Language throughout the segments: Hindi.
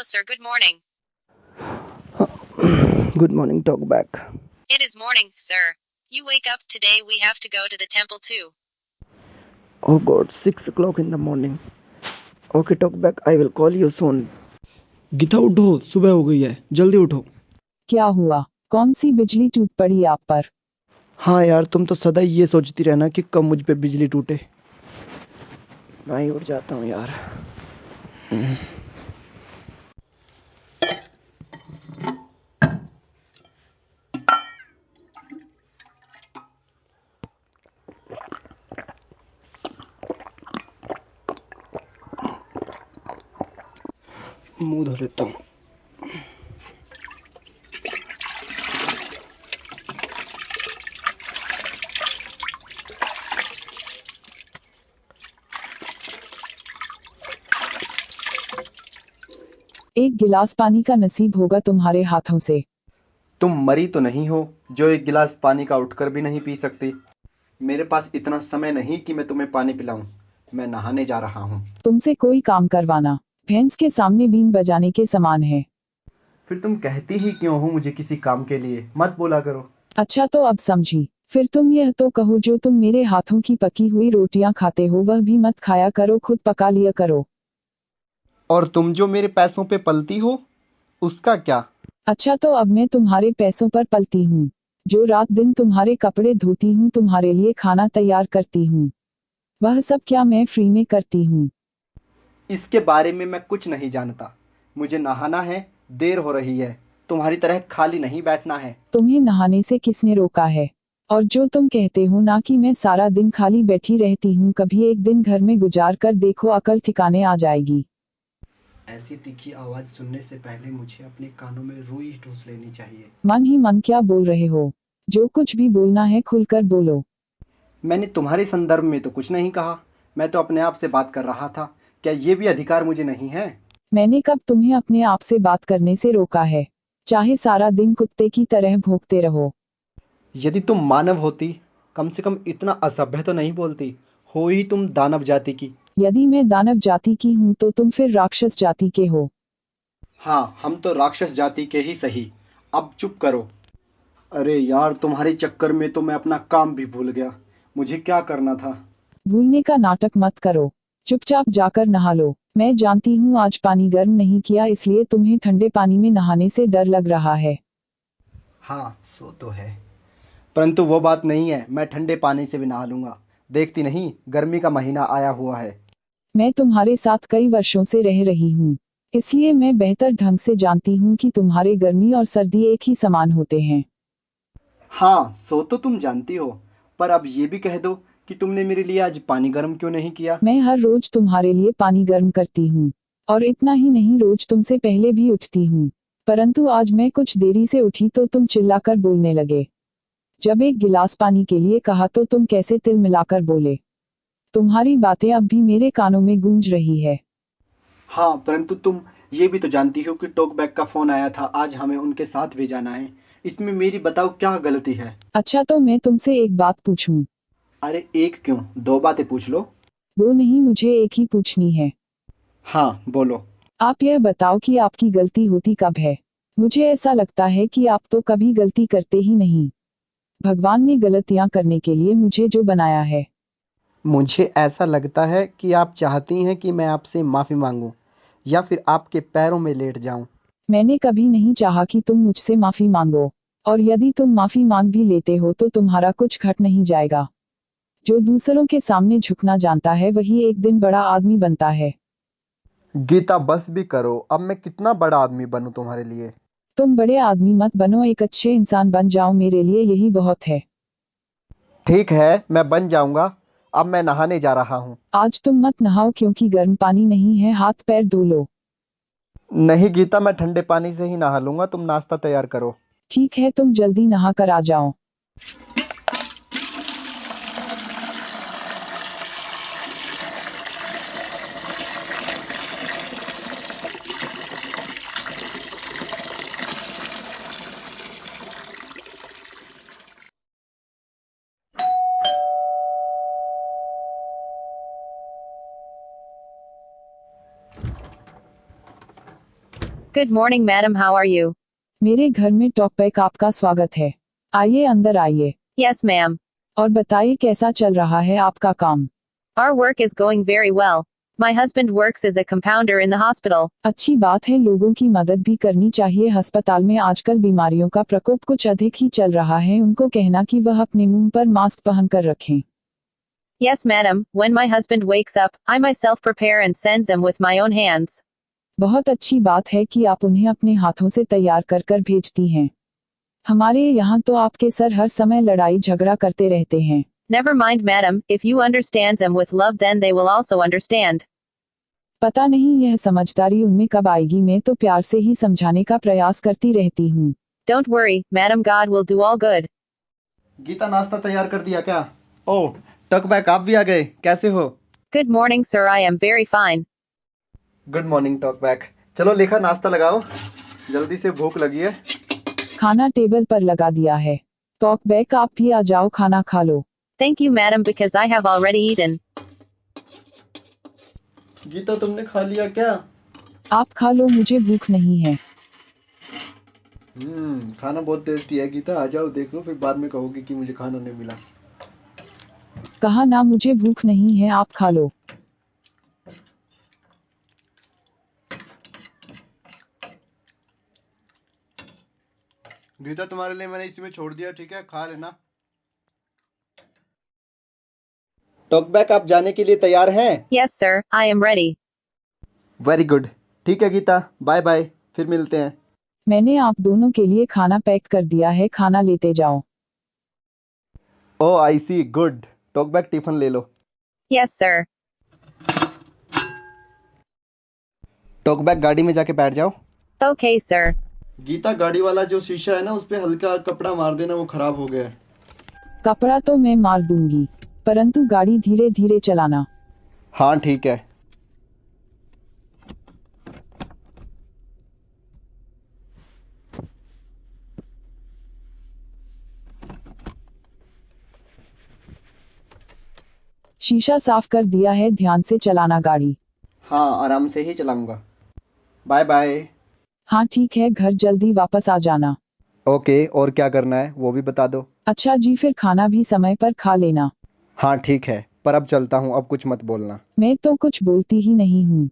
sir, good morning. Good morning, talk back. It is morning, sir. You wake up today, we have to go to the temple too. Oh God, 6 o'clock in the morning. Okay, talk back. I will call you soon. Gita उठो, सुबह हो गई है, जल्दी उठो। क्या हुआ? कौन सी बिजली टूट पड़ी आप पर? हाँ यार, तुम तो सदा ये सोचती रहना कि कब मुझ पे बिजली टूटे। मैं ही उठ जाता हूँ यार। मुंह धो लेता हूँ। एक गिलास पानी का नसीब होगा तुम्हारे हाथों से। तुम मरी तो नहीं हो जो एक गिलास पानी का उठकर भी नहीं पी सकती। मेरे पास इतना समय नहीं कि मैं तुम्हें पानी पिलाऊं। मैं नहाने जा रहा हूँ। तुमसे कोई काम करवाना भैंस के सामने बीन बजाने के समान है। फिर तुम कहती ही क्यों हो मुझे किसी काम के लिए? मत बोला करो। अच्छा तो अब समझी। फिर तुम यह तो कहो, जो तुम मेरे हाथों की पकी हुई रोटियां खाते हो वह भी मत खाया करो, खुद पका लिया करो। और तुम जो मेरे पैसों पे पलती हो उसका क्या? अच्छा तो अब मैं तुम्हारे पैसों पर पलती हूँ। जो रात दिन तुम्हारे कपड़े धोती हूँ, तुम्हारे लिए खाना तैयार करती हूँ, वह सब क्या मैं फ्री में करती हूँ? इसके बारे में मैं कुछ नहीं जानता। मुझे नहाना है, देर हो रही है। तुम्हारी तरह खाली नहीं बैठना है। तुम्हें नहाने से किसने रोका है? और जो तुम कहते हो ना कि मैं सारा दिन खाली बैठी रहती हूँ, कभी एक दिन घर में गुजार कर देखो, अकल ठिकाने आ जाएगी। ऐसी तीखी आवाज सुनने से पहले मुझे अपने कानों में रुई ठूस लेनी चाहिए। मन ही मन क्या बोल रहे हो? जो कुछ भी बोलना है खुलकर बोलो। मैंने तुम्हारे संदर्भ में तो कुछ नहीं कहा। मैं तो अपने आप से बात कर रहा था। क्या ये भी अधिकार मुझे नहीं है? मैंने कब तुम्हें अपने आप से बात करने से रोका है? चाहे सारा दिन कुत्ते की तरह भौंकते रहो। यदि तुम मानव होती, कम से कम इतना असभ्य तो नहीं बोलती। हो ही तुम दानव जाति की। यदि मैं दानव जाति की हूँ तो तुम फिर राक्षस जाति के हो। हाँ, हम तो राक्षस जाति के ही सही। अब चुप करो। अरे यार, तुम्हारे चक्कर में तो मैं अपना काम भी भूल गया। मुझे क्या करना था? भूलने का नाटक मत करो, चुपचाप जाकर नहा लो। मैं जानती हूँ आज पानी गर्म नहीं किया, इसलिए तुम्हें ठंडे पानी में नहाने से डर लग रहा है। हाँ, सो तो है, परंतु वो बात नहीं है। मैं ठंडे पानी से भी नहा लूंगा। देखती नहीं, गर्मी का महीना आया हुआ है। मैं तुम्हारे साथ कई वर्षों से रह रही हूँ, इसलिए मैं बेहतर ढंग से जानती हूँ कि तुम्हारे गर्मी और सर्दी एक ही समान होते हैं। हाँ, सो तो तुम जानती हो, पर अब ये भी कह दो कि तुमने मेरे लिए आज पानी गर्म क्यों नहीं किया? मैं हर रोज तुम्हारे लिए पानी गर्म करती हूँ, और इतना ही नहीं, रोज तुमसे पहले भी उठती हूँ। परंतु आज मैं कुछ देरी से उठी तो तुम चिल्लाकर बोलने लगे। जब एक गिलास पानी के लिए कहा तो तुम कैसे तिल मिलाकर बोले। तुम्हारी बातें अब भी मेरे कानों में गूंज रही है। हाँ, परंतु तुम ये भी तो जानती हो कि टॉकबैक का फोन आया था, आज हमें उनके साथ भी जाना है। इसमें मेरी बताओ क्या गलती है? अच्छा तो मैं तुमसे एक बात पूछूं? अरे एक क्यों, दो बातें पूछ लो। दो नहीं, मुझे एक ही पूछनी है। हाँ, बोलो। आप यह बताओ कि आपकी गलती होती कब है? मुझे ऐसा लगता है कि आप तो कभी गलती करते ही नहीं। भगवान ने गलतियां करने के लिए मुझे जो बनाया है। मुझे ऐसा लगता है कि आप चाहती हैं कि मैं आपसे माफी मांगूं या फिर आपके पैरों में लेट जाऊं। मैंने कभी नहीं चाहा कि तुम मुझसे माफी मांगो, और यदि तुम माफी मांग भी लेते हो तो तुम्हारा कुछ घट नहीं जाएगा। जो दूसरों के सामने झुकना जानता है वही एक दिन बड़ा आदमी बनता है। गीता, बस भी करो। अब मैं कितना बड़ा आदमी बनूं तुम्हारे लिए? तुम बड़े आदमी मत बनो, एक अच्छे इंसान बन जाओ, मेरे लिए यही बहुत है। ठीक है, मैं बन जाऊंगा। अब मैं नहाने जा रहा हूँ। आज तुम मत नहाओ क्योंकि गर्म पानी नहीं है, हाथ पैर धो लो। नहीं गीता, मैं ठंडे पानी से ही नहा लूंगा। तुम नाश्ता तैयार करो। ठीक है, तुम जल्दी नहा कर आ जाओ। Good morning, madam. How are you? मेरे घर में टॉकबैक आपका स्वागत है। आइए अंदर आइए। Yes, ma'am. और बताइए कैसा चल रहा है आपका काम। Our work is going very well. My husband works as a compounder in the hospital. अच्छी बात है, लोगों की मदद भी करनी चाहिए। अस्पताल में आजकल बीमारियों का प्रकोप कुछ अधिक ही चल रहा है, उनको कहना कि वह अपने मुंह पर मास्क पहन कर रखें। Yes, madam. When my husband wakes up, I myself prepare and send them with my own hands. बहुत अच्छी बात है कि आप उन्हें अपने हाथों से तैयार कर कर भेजती हैं। हमारे यहाँ तो आपके सर हर समय लड़ाई झगड़ा करते रहते हैं। Never mind, madam. If you understand them with love, then they will also understand. पता नहीं यह समझदारी उनमें कब आएगी, मैं तो प्यार से ही समझाने का प्रयास करती रहती हूँ। Don't worry, madam. God will do all good. Gita, नाश्ता तैयार कर दिया क्या? ओह, टॉकबैक आप भी आ गए, कैसे हो? Good morning, sir. I am very fine. Good morning talkback. चलो लेखा, नाश्ता लगाओ, जल्दी से भूख लगी है। खाना टेबल पर लगा दिया है। टॉकबैक आप भी आ जाओ, खाना खा लो। Thank you, madam, because I have already eaten. Gita, तुमने खा लिया क्या? आप खा लो, मुझे भूख नहीं है। खाना बहुत टेस्टी है। गीता, आ जाओ, देख लो, फिर बाद में कहोगे कि मुझे खाना नहीं मिला। कहा ना, मुझे भूख नहीं है, आप खा लो। गीता, तुम्हारे लिए मैंने इसमें छोड़ दिया, ठीक है, खा लेना। टॉकबैक आप जाने के लिए तैयार हैं? Yes, sir. I am ready. Very good. ठीक है गीता, बाय बाय, फिर मिलते हैं। मैंने आप दोनों के लिए खाना पैक कर दिया है, खाना लेते जाओ। ओह आई सी, गुड। टॉकबैक टिफिन ले लो। Yes, sir. टॉकबैक गाड़ी में जाके बैठ जाओ। Okay, sir. गीता, गाड़ी वाला जो शीशा है ना, उस पे हल्का कपड़ा मार देना, वो खराब हो गया है। कपड़ा तो मैं मार दूंगी, परंतु गाड़ी धीरे धीरे चलाना। हाँ ठीक है। शीशा साफ कर दिया है, ध्यान से चलाना गाड़ी। हाँ, आराम से ही चलाऊंगा। Bye bye. हाँ ठीक है, घर जल्दी वापस आ जाना। ओके, और क्या करना है वो भी बता दो। अच्छा जी, फिर खाना भी समय पर खा लेना। हाँ ठीक है, पर अब चलता हूँ, अब कुछ मत बोलना। मैं तो कुछ बोलती ही नहीं हूँ।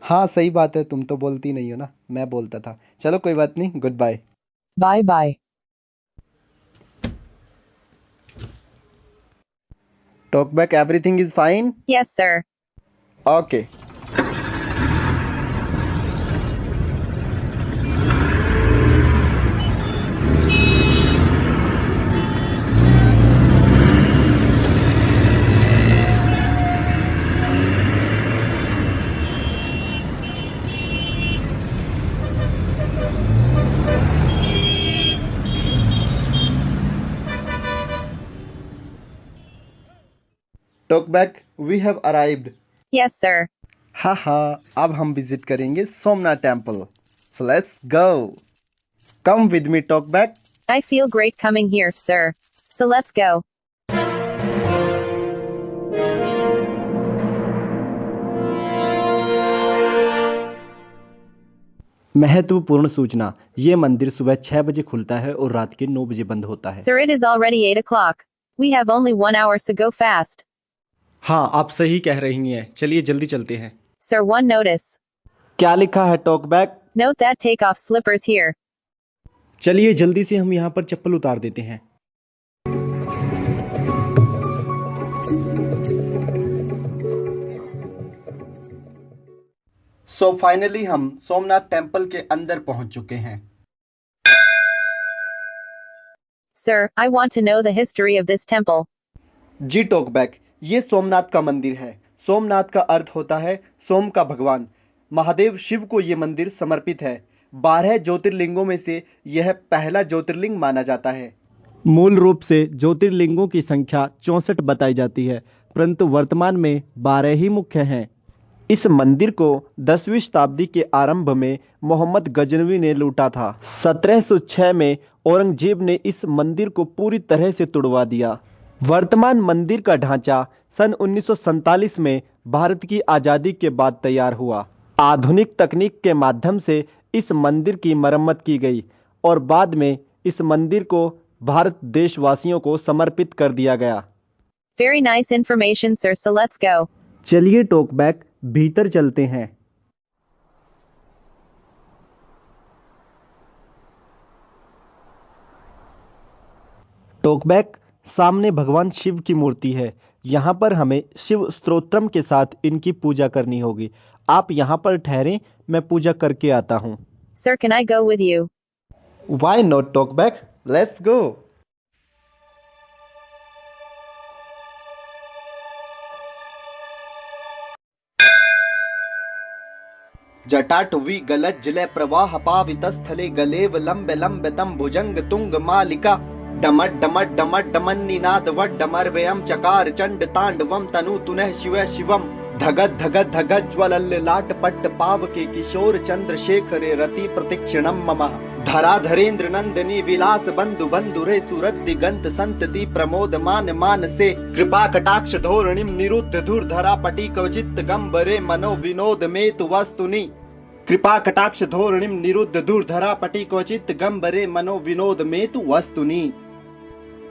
हाँ सही बात है, तुम तो बोलती नहीं हो ना, मैं बोलता था। चलो कोई बात नहीं, good bye. Bye bye. TalkBack, everything is fine? Yes, sir. Okay. TalkBack, we have arrived. Yes, sir. हाँ हाँ, अब हम विजिट करेंगे Somnath temple. So let's go. Come with me TalkBack. I feel great coming here, sir. So let's go. महत्वपूर्ण सूचना, ये मंदिर सुबह 6 बजे खुलता है और रात के 9 बजे बंद होता है। Sir, it is already 8 o'clock. We have only 1 hour, so go fast. हाँ, आप सही कह रही हैं, चलिए जल्दी चलते हैं। Sir, one notice. क्या लिखा है talkback? Note that take off slippers here. चलिए जल्दी से हम यहाँ पर चप्पल उतार देते हैं। सो फाइनली हम सोमनाथ टेम्पल के अंदर पहुंच चुके हैं। Sir, I want to know the history of this temple. जी टॉकबैक, ये सोमनाथ का मंदिर है। सोमनाथ का अर्थ होता है सोम का भगवान। महादेव शिव को ये मंदिर समर्पित है। 12 ज्योतिर्लिंगों में से यह पहला ज्योतिर्लिंग माना जाता है। मूल रूप से ज्योतिर्लिंगों की संख्या 64 बताई जाती है, परंतु वर्तमान में 12 ही मुख्य हैं। इस मंदिर को 10वीं शताब्दी के आरंभ में मोहम्मद गजनवी ने लूटा था। 1706 में औरंगजेब ने इस मंदिर को पूरी तरह से तुड़वा दिया। वर्तमान मंदिर का ढांचा सन 1947 में भारत की आज़ादी के बाद तैयार हुआ। आधुनिक तकनीक के माध्यम से इस मंदिर की मरम्मत की गई और बाद में इस मंदिर को भारत देशवासियों को समर्पित कर दिया गया। Very nice information, sir, so let's go. चलिए टॉकबैक भीतर चलते हैं। टॉकबैक सामने भगवान शिव की मूर्ति है। यहाँ पर हमें शिव स्तोत्रम के साथ इनकी पूजा करनी होगी। आप यहाँ पर ठहरें, मैं पूजा करके आता हूँ। Sir, can I go with you? Why not talkback? Let's go. जटाटवी गलज्जल जलय प्रवाह पावित स्थले गलेव लंब लंबतम भुजंग तुंग मालिका डमट डमट डमट डमन्निनाद वड्डमर व्यम चकार चंड तांडवम तनु तुनः शिव शिवम धगत धगत धगत ज्वलल्लाट पट्ट पाव के किशोर चंद्रशेखरे रति प्रतिक्षणम मम धराधरेन्द्र नंदिनी विलास बंधु बंधुरे सूरत दिगंत संतति प्रमोद मान मानसे कृपा कटाक्ष धोरणिम निरुद्ध धुरधरा पटी कवचित गंबरे मनो विनोद मेतु वस्तुनि कृपा कटाक्ष धोरणिम निरुद्ध धुरधरा पटी क्वचित गंबरे मनो विनोद मेतु वस्तुनि।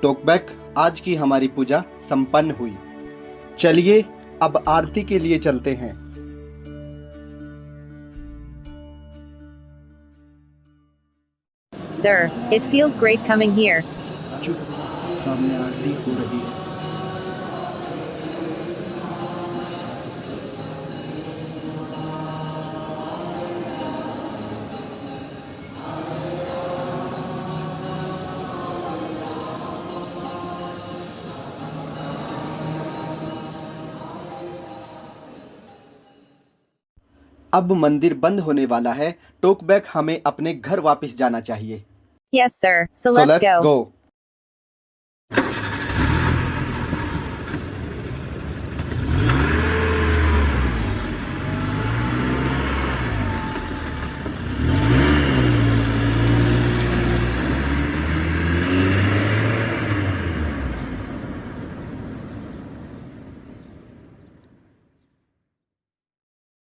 टॉकबैक, आज की हमारी पूजा संपन्न हुई। चलिए अब आरती के लिए चलते हैं। Sir, it feels great coming here. चुप, सामने आरती हो रही है। अब मंदिर बंद होने वाला है। टॉकबैक, हमें अपने घर वापस जाना चाहिए। Yes, sir, so So let's let's go. go.